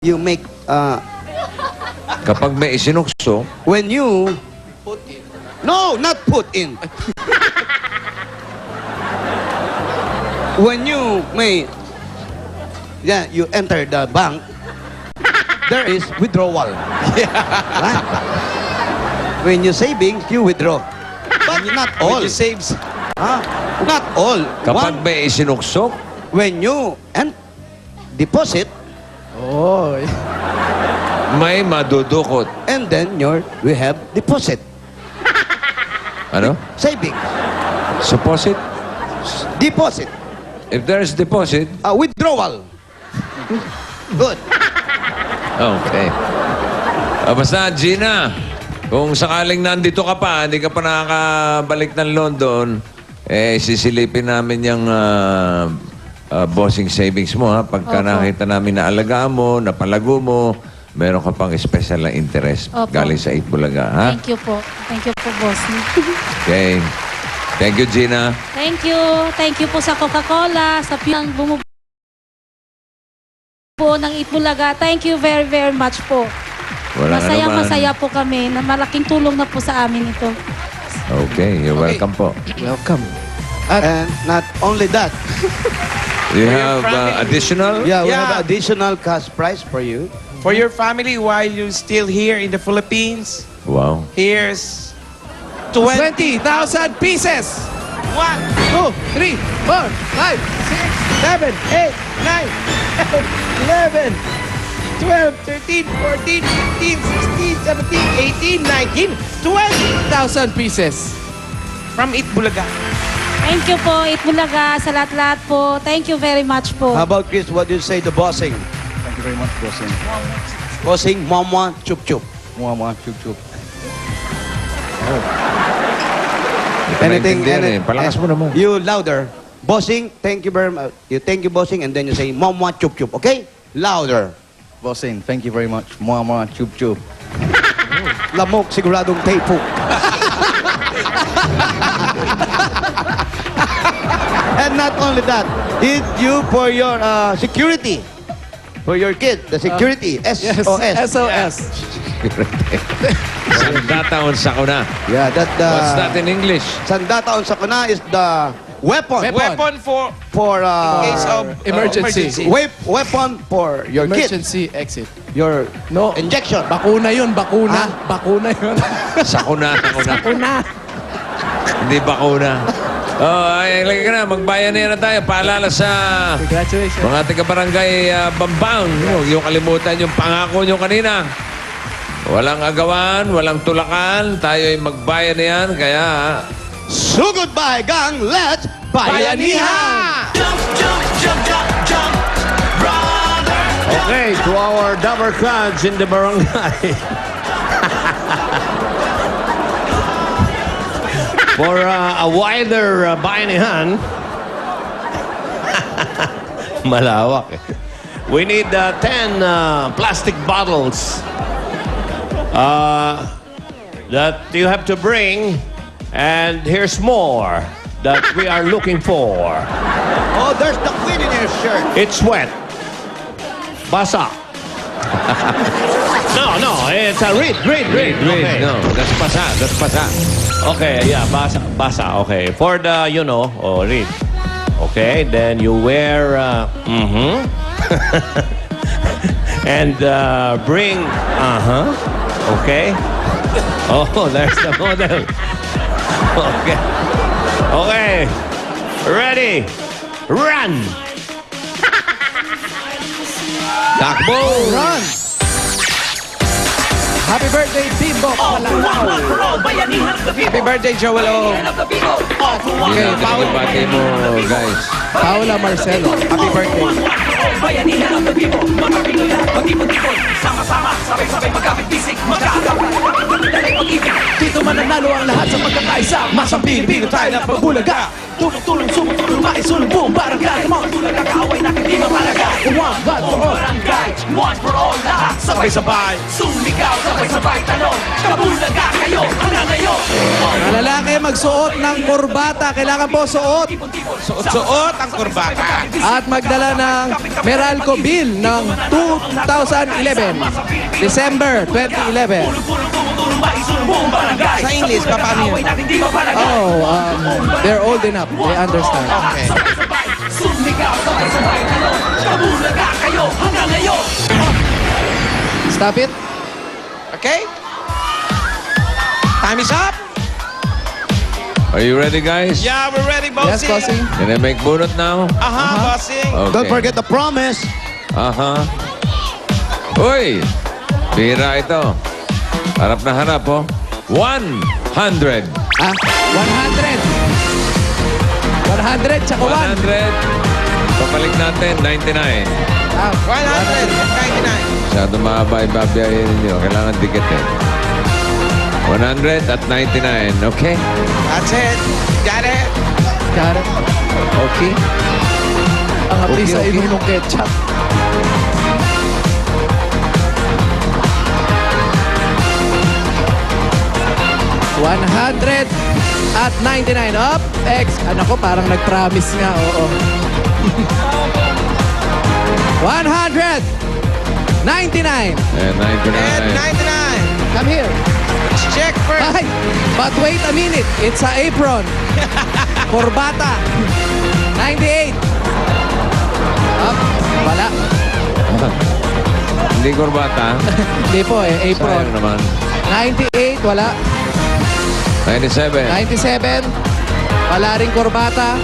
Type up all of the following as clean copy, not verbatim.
you make, Kapag may isinukso, when you put in. No, not put in. When you may, you enter the bank, there is withdrawal. Right? When you savings, you withdraw. But not all. When you saves. Not all. kapag may isinuksok, When you deposit, may madudukot. and then we have deposit. Ano? Savings. Supposit? Deposit. If there's deposit, Withdrawal. Good. okay. Basta, Gina, kung sakaling nandito ka pa, hindi ka pa nakakabalik ng London, sisilipin namin yung bossing savings mo, ha? Pagka nakita namin na alagaan mo, napalago mo, meron ka pang special na interest Opo. galing sa Itbulaga, ha? Thank you po. Thank you po, boss. Okay. Thank you, Gina. Thank you. Thank you po sa Coca-Cola, sa pinang bumubuo ng Itbulaga. Thank you very, very much po. Wala ka naman. Masaya po kami na malaking tulong na po sa amin ito. Okay, you're welcome po. Welcome. And not only that, You have additional? we have Yeah. additional cash prize for you. For your family while you're still here in the Philippines, Wow. here's 20,000 pieces. 1, 2, 3, 4, 5, 6, 7, 8, 9, 10, 11, 12, 13, 14, 15, 16, 17, 18, 19, 20,000 pieces from Itbulaga. Thank you po, Itbulaga, sa lahat-lahat po. Thank you very much po. How about Chris, what do you say to bossing? Thank you very much, bossing. Bossing, mama, chup chup. Mwah, chup chup. Anything, Naintindihan eh. Palakas mo naman. You louder. Bossing, thank you very much. You thank you, bossing, and then you say, mama, chup chup. Okay? Louder. Bossing, thank you very much. Mwah, chup chup. Lamok, siguradong taypo. And not only that, did you for your security, for your kid, the security, SOS. SOS. Sandataon sa kuna. Yeah, that What's that in English? Sandataon sa kuna is the weapon. Weapon for For in case of Emergency. weapon for your kid, Emergency exit. your No. injection. Bakuna yun, bakuna. Bakuna yun. Sa kuna. Bakuna. Hindi bakuna. Ay, lagi ka na. Magbayanihan na tayo. Paalala sa Congratulations. mga taga-barangay Bambang. Huwag yung kalimutan yung pangako nyo kanina. Walang agawan, walang tulakan. Tayo ay magbayanihan. Kaya, Sugod by gang, let's bayanihan! Okay, to our Dabber Clans in the barangay. For a wider bayanihan, malawak eh. We need 10 plastic bottles that you have to bring. And here's more that we are looking for. Oh, there's the queen in your shirt. It's wet. Basa. No, it's a read. read. Okay. No, that's pasa. Okay, yeah, basa. Okay, for the, read. Okay, then you wear, and bring, okay. Oh, there's the model. Okay. Ready. Run. Takbo! Run! Happy birthday, Bimbo! Happy birthday, Joel O. Okay, bati mo, guys. Paula Marcelo. Happy birthday. Bayanihan ang Pilipino, mga Pinoy lahat mag-ipon-ipon. Sama-sama, sabay-sabay magkapit-bisig, magkakagawa. Dali pag-ibig, dito mananalo ang lahat sa pagkakaisa. Masang Pilipino tayo na pagbulaga. Tulong-tulong, sumutulong, maisulong, buong barangay. Mga tulaga, kaaway na hindi mapalaga. One God for all barangay, one for all lahat sa sabay-sabay. Sumigaw, sabay-sabay tanong. Kabulaga kayo hanggang ngayon. Mga lalaki magsuot ng kurbata. Kailangan po suot. Suot ang kurbata. At magdala ng Meralco bill ng 2011. December 2011. Sa English, paano yun? Oh, they're old enough. They understand. Okay. Sumigaw, sabay-sabay tanong. Kabulaga kayo hanggang ngayon. Stop it. Okay? Time is up. Are you ready, guys? Yeah, we're ready, Yes, bossing. bossing. Can I make bunot now? Bossing. Okay. Don't forget the promise. Uy! Bira ito. Harap na harap, oh. 100. 100. 100 tsaka 1. 100. Papalik natin, 99. 199. Masyado mahaba yung babiyahin ninyo. Kailangan dikit eh. 100 at 99, okay? That's it. Got it. Got it. Okay. Ang api Okay, sa okay. inulong ketchup. $100 at 99. Up, X. Anak ko, parang nag-promise nga. Oo. 100. 99. And And 99. 99. Come here. Let's check first. Ay, but wait a minute. It's a apron. Corbata. 98. Up. Wala. Hindi kurbata. Hindi po eh. Apron. Sayang naman. 98. Wala. 97. 97. Wala rin corbata.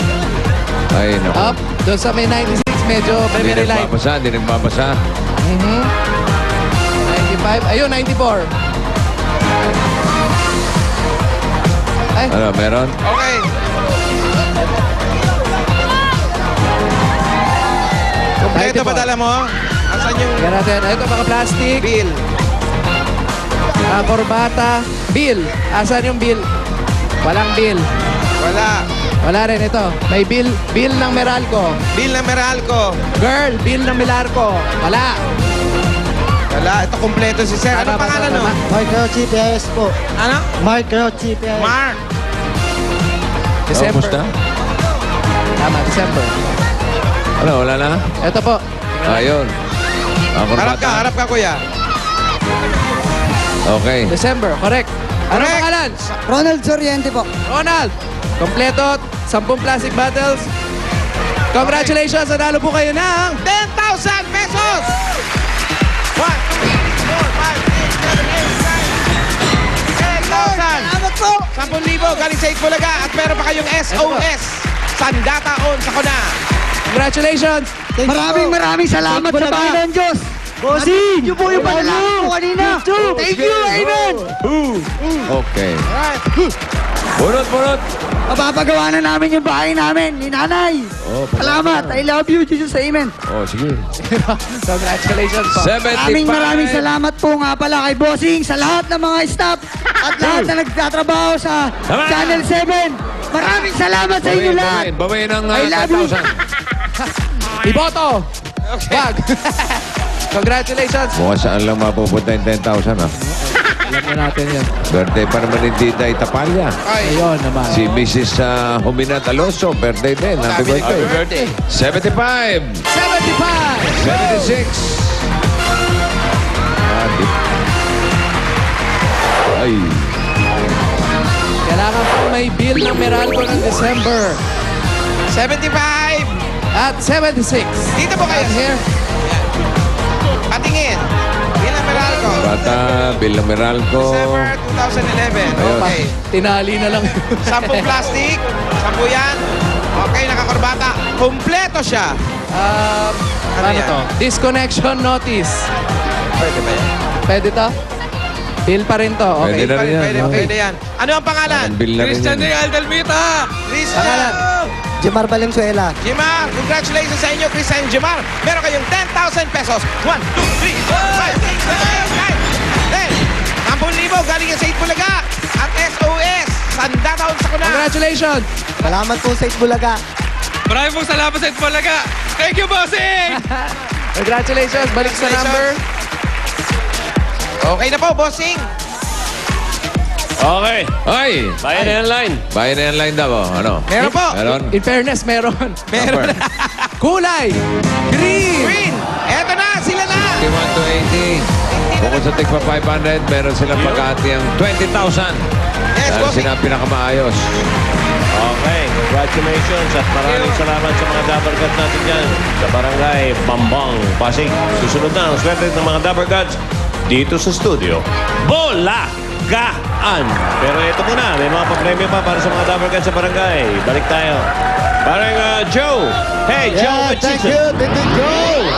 Ay, naku. Up. Doon sa may 96. Medyo Hindi very light. nagbabasa, hindi nagbabasa. 95. Ayun, 94. Ay, Ano, meron? Okay. Kompleto ba dala mo? Asan yung tingnan natin. Ito mga plastic. bill? Corbata. Bill. Asan yung bill? Walang bill. Wala. Wala rin ito. May bill. Bill ng Meralco. Bill ng Meralco. Girl, bill ng Meralco. Wala. Wala. Ito kompleto si Sir. Anong pangalan no? Microchip PS po. Ano? Microchip PS. Mark. December. Kamusta? Tama, December. Ano, wala na? Ito po. Ayun. Ang kurbata. Harap ka kuya. Okay. December, correct. Ano Correct. pangalan? Ronald Soriente po. Ronald. Kompleto. 10 plastic bottles. Congratulations. Nanalo po kayo ng 10,000 pesos! 1, 2, 3, 4, 5, 6, 7, 8, 9, 10,000! Salamat po. 10,000 galing sa Itbulaga at meron pa kayong SOS. Sandata on sa kuna. Congratulations. Maraming salamat sa Panginoon Diyos. Bossing! Yun po yung panalangin ko kanina. Thank you, amen. Okay. Bunot. Mapapagawa na namin yung bahay namin ni nanay. Oh, Salamat. I love you, Jesus. Amen. Oh, sige. Congratulations po. 75. Maraming salamat po nga pala kay Bossing sa lahat ng mga staff at lahat na nagtatrabaho sa Tama. Channel 7. Maraming salamat sa inyo lahat. Babayin ng I love you. 10,000. Iboto. Wag. Congratulations. Mukhang saan lang mapupunta yung 10,000, ha? Alam na natin yan. Birthday pa naman ni Tita Itapalya. Ayun naman. Si Mrs. Huminat Alonso, birthday din. Happy birthday. 75. 75. 76. Ay. Kailangan po may bill ng Meralco ng December. 75! At 76. Dito po kayo. I'm here. Patingin. Bill ng Meralco. Bata, Bill ng Meralco. December 2011. Ayun. Okay. Tinali na lang. 10 plastic. 10 yan. Okay, nakakorbata. Kompleto siya. Ano yan? to? Disconnection notice. Pwede ba yan? Pwede to? Bill pa rin to. Okay. Pwede na rin yan. Pwede, Okay. pwede yan. Ano ang pangalan? Ang Bill na rin yan. Aldalmita. Christian. Pangalan? Jemar Valenzuela. Jimar, congratulations sa inyo, Chris and Jimar. Meron kayong 10,000 pesos. 1, 2, 3, 4, 5, 6, 7, 8, 9. 10,000 galing yan sa Itbulaga. At SOS, Sandata on sa kuna. Congratulations. Salamat po sa Itbulaga. Maraming pong salamat sa Itbulaga. Thank you, bossing! Congratulations. Balik sa number. Okay na po, bossing. Okay. Ay! Bayan na yung line. Bayan na yan line daw. Oh. Ano? Meron po. Meron? In fairness, meron. Meron. Kulay! Green! Green. Eto na, sila na. 51 to 80. Bukod sa tigpa 500, meron silang pagkati ang 20,000. Yes, Dahil bossing. sila ang pinakamaayos. Okay, congratulations at maraming salamat sa mga Dabber Gods natin dyan sa Barangay Bambang, Pasig. Susunod na ang swerte ng mga Dabber Gods dito sa studio. Bulagaan! Pero ito muna, may mga papremyo pa para sa mga Dabber Gods sa barangay. Balik tayo. Parang Joe! Hey, Joe! Thank you, Tito Joe.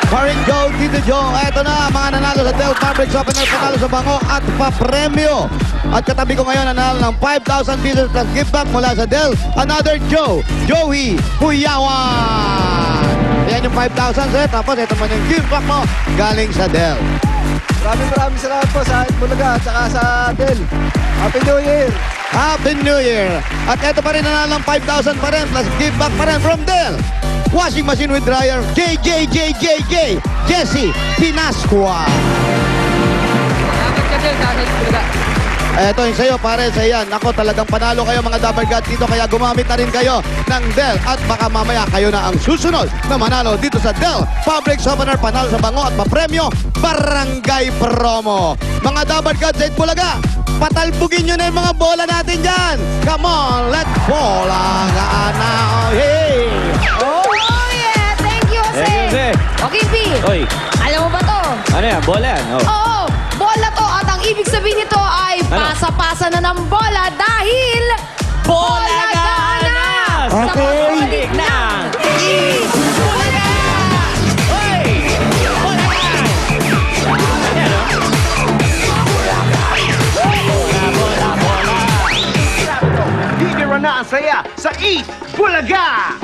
Paring Joe, Tito Joe. Eto na, mga nanalo sa Del Fabrics Opener, panalo sa bango at papremyo. At katabi ko ngayon, nanalo ng 5,000 pesos plus gift back mula sa Del. Another Joe, Joey Puyawan. Ayan yung 5,000, sir. Tapos ito man yung gift back mo galing sa Del. Maraming salamat po sa Bulaga at saka sa Del. Happy New Year! Happy New Year! At ito pa rin nanalo ng 5,000 pa rin plus gift back pa rin from Del. Washing machine with dryer, Jesse Pinasqua. Eto yung sa'yo, pare, sa yan. Ako, talagang panalo kayo mga Dabber Gods dito, kaya gumamit na rin kayo ng Del. At baka mamaya kayo na ang susunod na manalo dito sa Del Fabrics Opener, panalo sa bango at papremyo, Barangay Promo. Mga Dabber Gods sa Bulaga, patalbugin nyo na yung mga bola natin dyan. Come on, let's bolagaan now. Hey! Oh yeah! Thank you, Jose! Okay, P. Oy, Alam mo ba to? ano yan? Bola yan? Oh. Oo! Bola to at ang ibig sabihin nito ay pasa-pasa na ng bola dahil bola ganas! Sa pagbabalik ng Bulaga! Oy! Bulaga! Ayan, oh. Bibira na ang saya sa East Bulaga!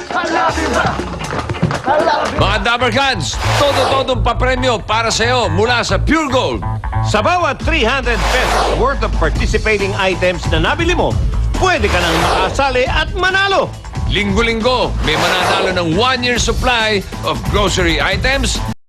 Mga Dabber Gods, todo-todong papremyo para sa iyo mula sa Pure Gold. Sa bawat 300 pesos worth of participating items na nabili mo, pwede ka nang makasali at manalo. Linggo-linggo, may mananalo ng 1-year supply of grocery items